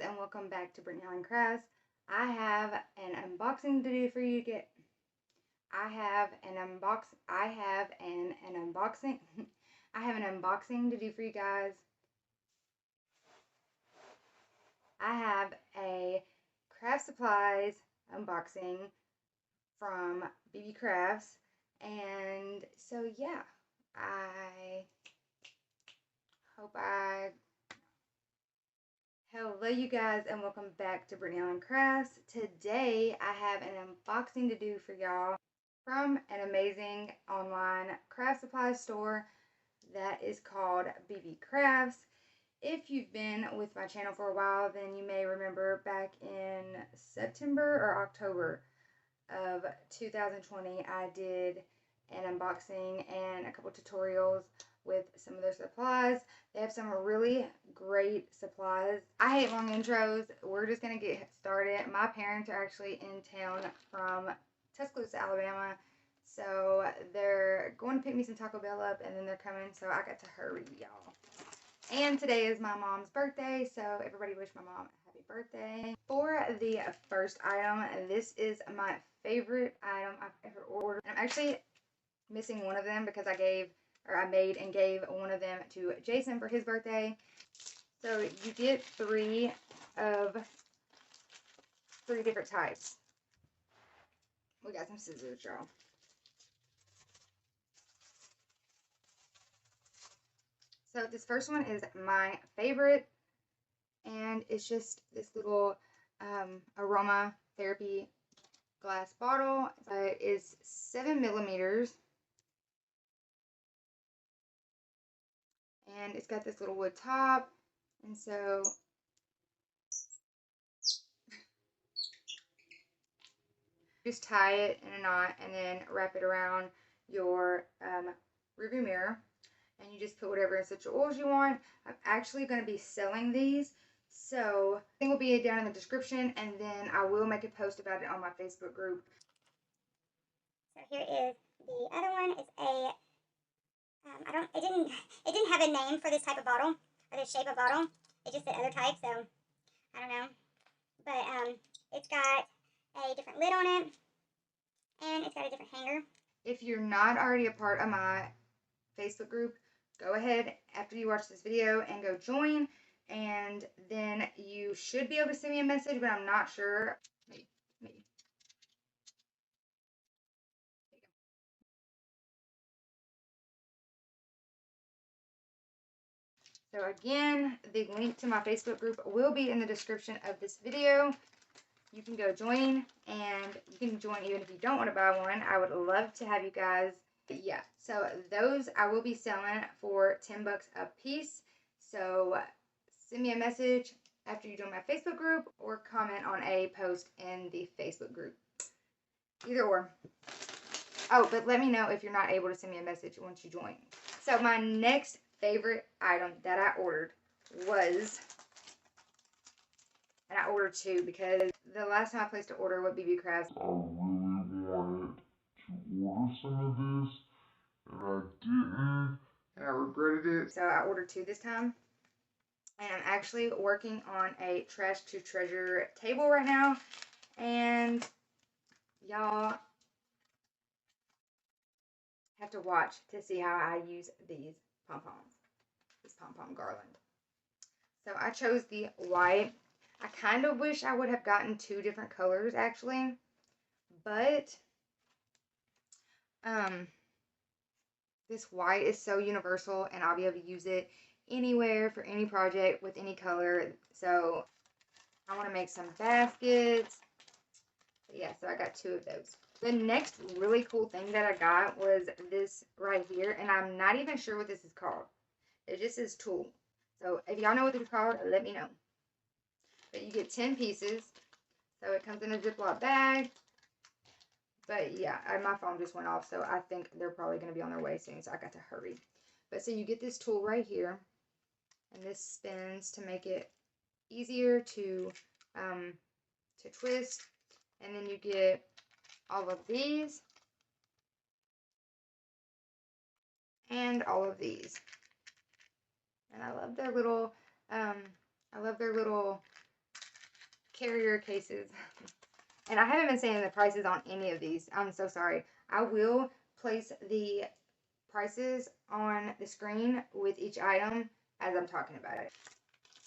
and welcome back to Arricraft. I have an unboxing to do for you. I have an unboxing. I have an unboxing to do for you guys. I have a craft supplies unboxing from BeeBeeCrafts, and so yeah, Hello you guys and welcome back to Arricraft. Today I have an unboxing to do for y'all from an amazing online craft supply store that is called BeeBeeCrafts. If you've been with my channel for a while, then you may remember back in September or October of 2020 I did an unboxing and a couple tutorials with some of their supplies. They have some really great supplies. I hate long intros. We're just gonna get started. My parents are actually in town from Tuscaloosa, Alabama, so they're going to pick me some Taco Bell up and then they're coming, so I got to hurry, y'all. And today is my mom's birthday, so everybody wish my mom a happy birthday. For the first item, this is my favorite item I've ever ordered. I'm actually missing one of them because I made and gave one of them to Jason for his birthday. So you get three different types. We got some scissors, y'all. So this first one is my favorite, and it's just this little Aromatherapy glass bottle. It is 7 millimeters. And it's got this little wood top, and so just tie it in a knot and then wrap it around your rearview mirror, and you just put whatever essential oils you want. I'm actually going to be selling these, so I think will be down in the description, and then I will make a post about it on my Facebook group. So here is the other one. It's a it didn't have a name for this type of bottle, or this shape of bottle. It just said other type, so I don't know. But it's got a different lid on it, and it's got a different hanger. If you're not already a part of my Facebook group, go ahead after you watch this video and go join, and then you should be able to send me a message, but I'm not sure. Maybe. So again, the link to my Facebook group will be in the description of this video. You can go join, and you can join even if you don't want to buy one. I would love to have you guys. Yeah, so those I will be selling for 10 bucks a piece. So send me a message after you join my Facebook group or comment on a post in the Facebook group. Either or. Oh, but let me know if you're not able to send me a message once you join. So my next favorite item that I ordered was, and I ordered two because the last time I placed an order with BeeBeeCrafts, I really wanted to order some of this, and I didn't, and I regretted it. So I ordered two this time, and I'm actually working on a trash to treasure table right now, and y'all have to watch to see how I use these pom-poms, this Pompom Garland. So I chose the white. I kind of wish I would have gotten two different colors actually, but this white is so universal and I'll be able to use it anywhere for any project with any color. So I want to make some baskets. But yeah, so I got two of those. The next really cool thing that I got was this right here, and I'm not even sure what this is called. It just says tool. So if y'all know what this is called, let me know. But you get 10 pieces. So it comes in a Ziploc bag. But yeah, my phone just went off, so I think they're probably going to be on their way soon, so I got to hurry. But so you get this tool right here, and this spins to make it easier to twist. And then you get all of these and all of these. And I love their little carrier cases. And I haven't been saying the prices on any of these. I'm so sorry. I will place the prices on the screen with each item as I'm talking about it.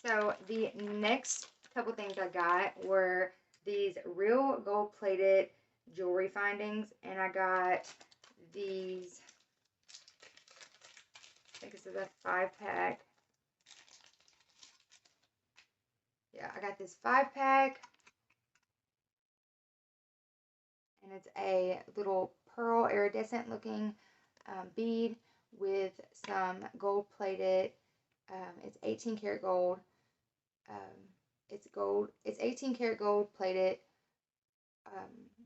So the next couple things I got were these real gold-plated jewelry findings, and I got these, I think this is a 5-pack. Yeah, I got this 5-pack, and it's a little pearl iridescent looking bead with some gold-plated, it's 18 karat gold. It's gold. It's 18 karat gold plated,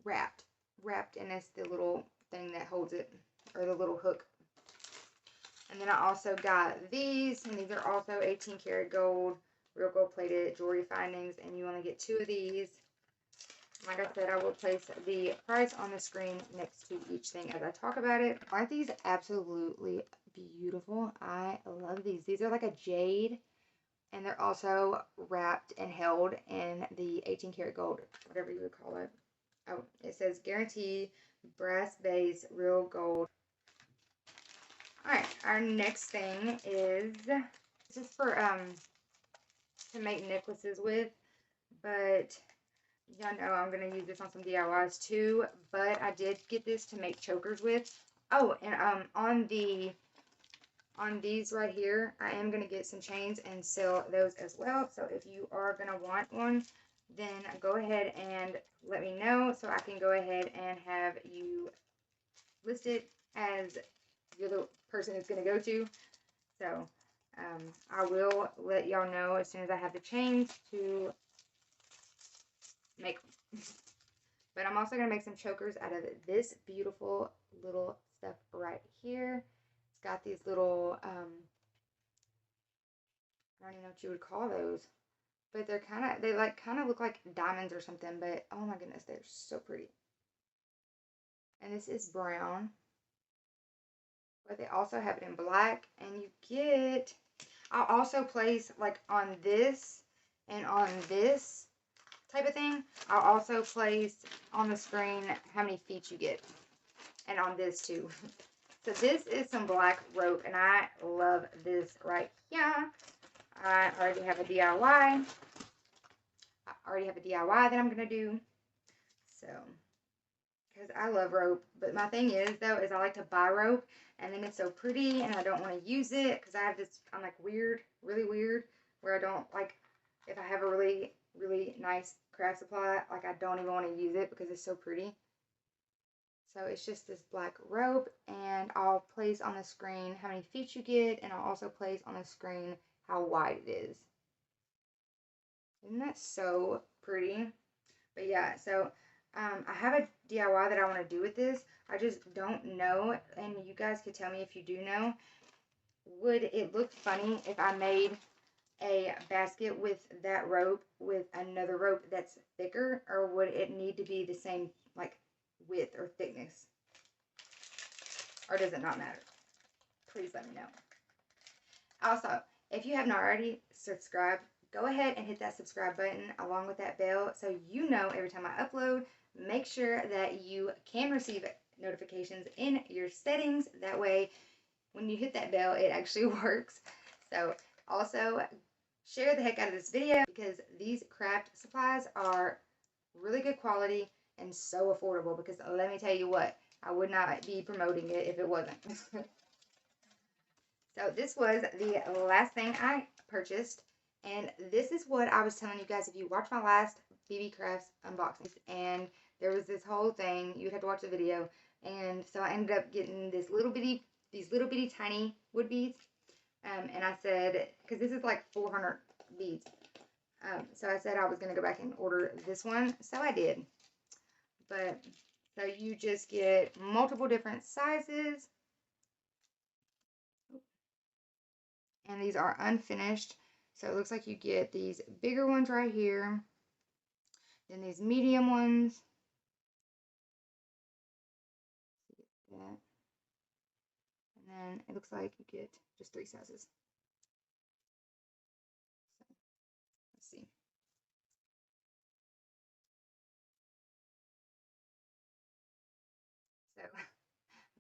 wrapped in this the little thing that holds it, or the little hook. And then I also got these, and these are also 18 karat gold, real gold plated jewelry findings, and you only get 2 of these. Like I said, I will place the price on the screen next to each thing as I talk about it. Aren't these absolutely beautiful? I love these. These are like a jade. And they're also wrapped and held in the 18 karat gold, whatever you would call it. Oh, it says guarantee brass base real gold. Alright, our next thing is, this is for to make necklaces with, but y'all know I'm going to use this on some DIYs too, but I did get this to make chokers with. Oh, and on these right here, I am going to get some chains and sell those as well. So if you are going to want one, then go ahead and let me know so I can go ahead and have you listed as you're the person it's going to go to. So I will let y'all know as soon as I have the chains to make them. But I'm also going to make some chokers out of this beautiful little stuff right here. It's got these little, I don't even know what you would call those, but they're they kind of look like diamonds or something, but oh my goodness, they're so pretty. And this is brown, but they also have it in black, and you get, I'll also place like on this and on this type of thing. I'll also place on the screen how many feet you get, and on this too. So this is some black rope, and I love this right here. I already have a DIY. That I'm going to do. So, because I love rope. But my thing is, though, is I like to buy rope, and then it's so pretty, and I don't want to use it, because I have this, I'm like weird, really weird, where I don't, like, if I have a really, really nice craft supply, like, I don't even want to use it, because it's so pretty. So it's just this black rope, and I'll place on the screen how many feet you get, and I'll also place on the screen how wide it is. Isn't that so pretty? But yeah, so I have a DIY that I want to do with this. I just don't know, and you guys could tell me if you do know. Would it look funny if I made a basket with that rope with another rope that's thicker, or would it need to be the same, like, width or thickness? Or does it not matter? Please let me know. Also, if you have not already subscribed, go ahead and hit that subscribe button along with that bell so you know every time I upload. Make sure that you can receive notifications in your settings. That way, when you hit that bell, it actually works. So, also, share the heck out of this video, because these craft supplies are really good quality and so affordable, because let me tell you what, I would not be promoting it if it wasn't. So this was the last thing I purchased, and this is what I was telling you guys if you watched my last BeeBeeCrafts unboxing, and there was this whole thing, you'd have to watch the video, and so I ended up getting these little bitty tiny wood beads, and I said, because this is like 400 beads, so I said I was going to go back and order this one, so I did. But so you just get multiple different sizes, and these are unfinished. So it looks like you get these bigger ones right here, then these medium ones, and then it looks like you get just 3 sizes. So, let's see.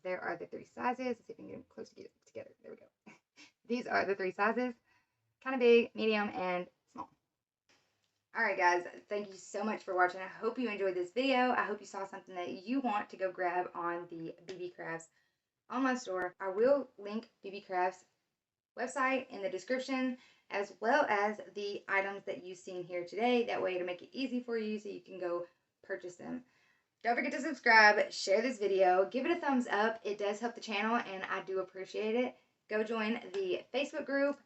there are the 3 sizes. Let's see if I can get them close together. There we go. These are the 3 sizes, kind of big, medium, and small. Alright guys, thank you so much for watching. I hope you enjoyed this video. I hope you saw something that you want to go grab on the BeeBeeCrafts online store. I will link BeeBeeCrafts website in the description, as well as the items that you've seen here today. That way it'll make it easy for you so you can go purchase them. Don't forget to subscribe, share this video, give it a thumbs up. It does help the channel and I do appreciate it. Go join the Facebook group.